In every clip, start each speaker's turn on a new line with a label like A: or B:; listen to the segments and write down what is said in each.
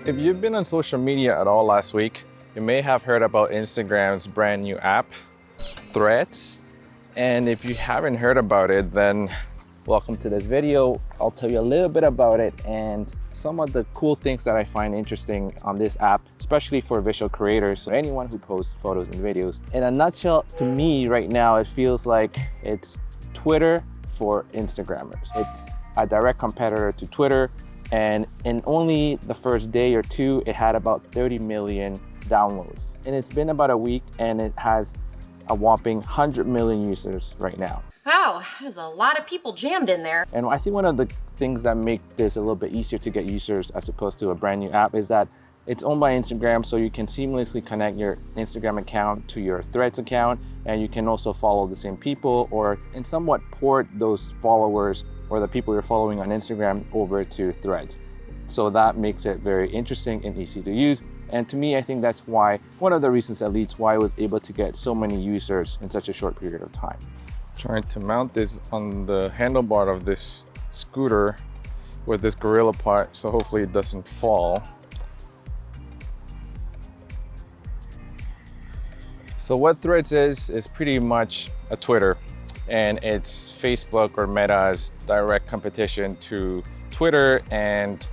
A: If you've been on social media at all last week, you may have heard about Instagram's brand new app, Threads. And if you haven't heard about it, then welcome to this video. I'll tell you a little bit about it and some of the cool things that I find interesting on this app, especially for visual creators, so anyone who posts photos and videos. In a nutshell, to me right now, it feels like it's Twitter for Instagrammers. It's a direct competitor to Twitter. And in only the first day or two, it had about 30 million downloads. And it's been about a week and it has a whopping 100 million users right now.
B: Wow, there's a lot of people jammed in there.
A: And I think one of the things that make this a little bit easier to get users as opposed to a brand new app is that it's owned by Instagram, so you can seamlessly connect your Instagram account to your Threads account, and you can also follow the same people or and somewhat port those followers or the people you're following on Instagram over to Threads. So that makes it very interesting and easy to use. And to me, I think that's why, one of the reasons at least why I was able to get so many users in such a short period of time. Trying to mount this on the handlebar of this scooter with this gorilla part, so hopefully it doesn't fall. So what Threads is pretty much a Twitter, and it's Facebook or Meta's direct competition to Twitter. And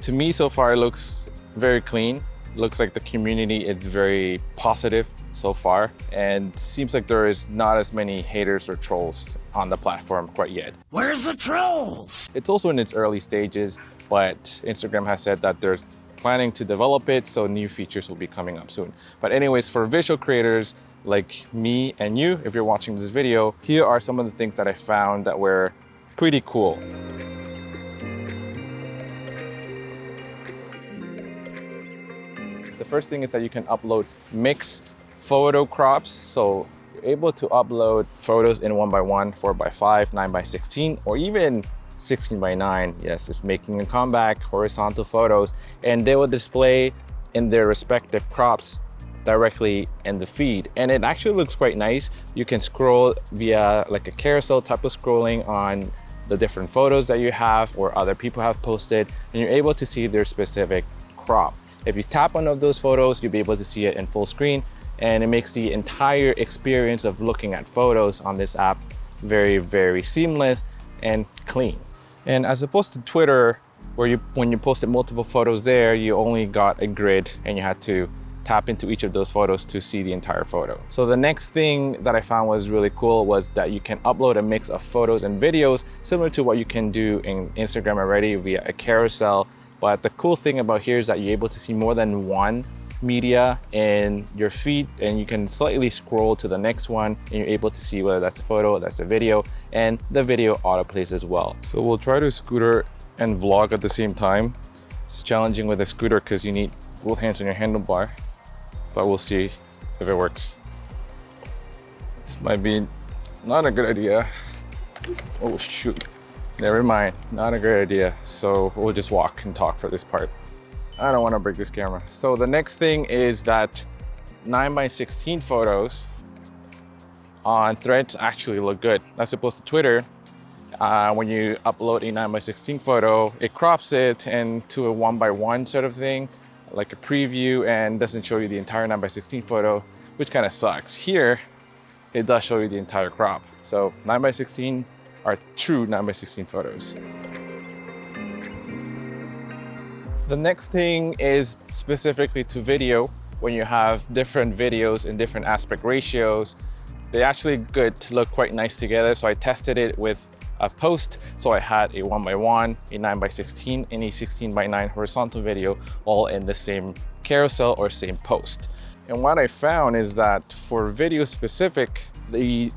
A: to me, so far, it looks very clean. Looks like the community is very positive so far, and seems like there is not as many haters or trolls on the platform quite yet.
C: Where's the trolls?
A: It's also in its early stages, but Instagram has said that they're planning to develop it, so new features will be coming up soon. But anyways, for visual creators like me and you, if you're watching this video, here are some of the things that I found that were pretty cool. The first thing is that you can upload mixed photo crops. So you're able to upload photos in 1x1, 4x5, 9x16, or even 16x9. Yes, it's making a comeback, horizontal photos, and they will display in their respective crops directly in the feed. And it actually looks quite nice. You can scroll via like a carousel type of scrolling on the different photos that you have or other people have posted, and you're able to see their specific crop. If you tap one of those photos, you'll be able to see it in full screen, and it makes the entire experience of looking at photos on this app very, very seamless and clean. And as opposed to Twitter, where when you posted multiple photos there, you only got a grid and you had to tap into each of those photos to see the entire photo. So the next thing that I found was really cool was that you can upload a mix of photos and videos, similar to what you can do in Instagram already via a carousel. But the cool thing about here is that you're able to see more than one media in your feed, and you can slightly scroll to the next one and you're able to see whether that's a photo, that's a video, and the video autoplays as well. So we'll try to scooter and vlog at the same time. It's challenging with a scooter because you need both hands on your handlebar, but we'll see if it works. This might be not a good idea. Oh shoot, never mind, not a great idea. So we'll just walk and talk for this part. I don't want to break this camera. So the next thing is that 9x16 photos on Threads actually look good. As opposed to Twitter, when you upload a 9x16 photo, it crops it into a 1x1 sort of thing, like a preview, and doesn't show you the entire 9x16 photo, which kind of sucks. Here, it does show you the entire crop. So 9x16 are true 9x16 photos. The next thing is specifically to video. When you have different videos in different aspect ratios, they actually look quite nice together. So I tested it with a post. So I had a 1x1, a 9x16, and a 16x9 horizontal video all in the same carousel or same post. And what I found is that for video specific, the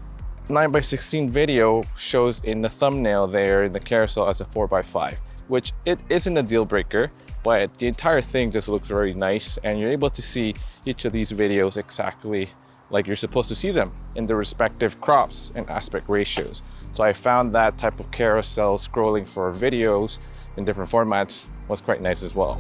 A: 9x16 video shows in the thumbnail there in the carousel as a 4x5, which it isn't a deal breaker, but the entire thing just looks very nice, and you're able to see each of these videos exactly like you're supposed to see them in the respective crops and aspect ratios. So I found that type of carousel scrolling for videos in different formats was quite nice as well.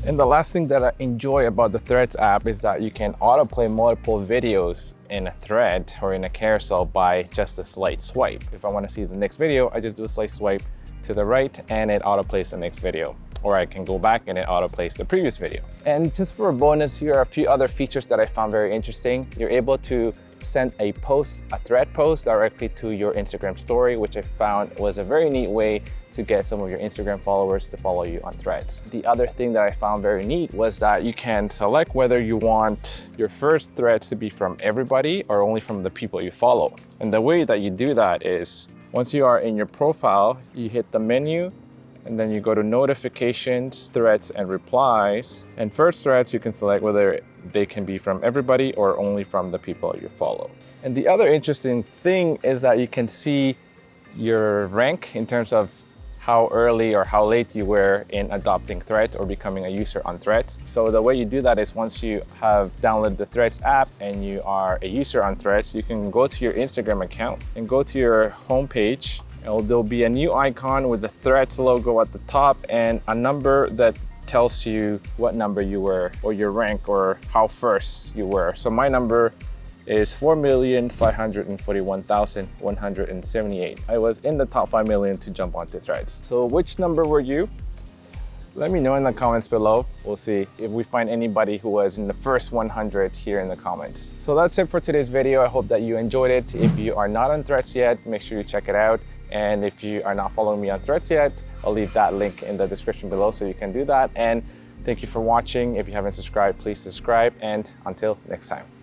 A: And the last thing that I enjoy about the Threads app is that you can autoplay multiple videos in a thread or in a carousel by just a slight swipe. If I want to see the next video, I just do a slight swipe to the right and it autoplays the next video. Or I can go back and it autoplays the previous video. And just for a bonus, here are a few other features that I found very interesting. You're able to send a thread post directly to your Instagram story, which I found was a very neat way to get some of your Instagram followers to follow you on Threads. The other thing that I found very neat was that you can select whether you want your first threads to be from everybody or only from the people you follow. And the way that you do that is once you are in your profile, you hit the menu and then you go to notifications, threads, and replies. And first threads, you can select whether they can be from everybody or only from the people you follow. And the other interesting thing is that you can see your rank in terms of how early or how late you were in adopting Threads or becoming a user on Threads. So the way you do that is once you have downloaded the Threads app and you are a user on Threads, you can go to your Instagram account and go to your homepage. There'll be a new icon with the Threads logo at the top and a number that tells you what number you were or your rank or how first you were. So my number is 4,541,178. I was in the top 5 million to jump onto Threads. So which number were you? Let me know in the comments below. We'll see if we find anybody who was in the first 100 here in the comments. So that's it for today's video. I hope that you enjoyed it. If you are not on Threads yet, make sure you check it out. And if you are not following me on Threads yet, I'll leave that link in the description below so you can do that. And thank you for watching. If you haven't subscribed, please subscribe. And until next time.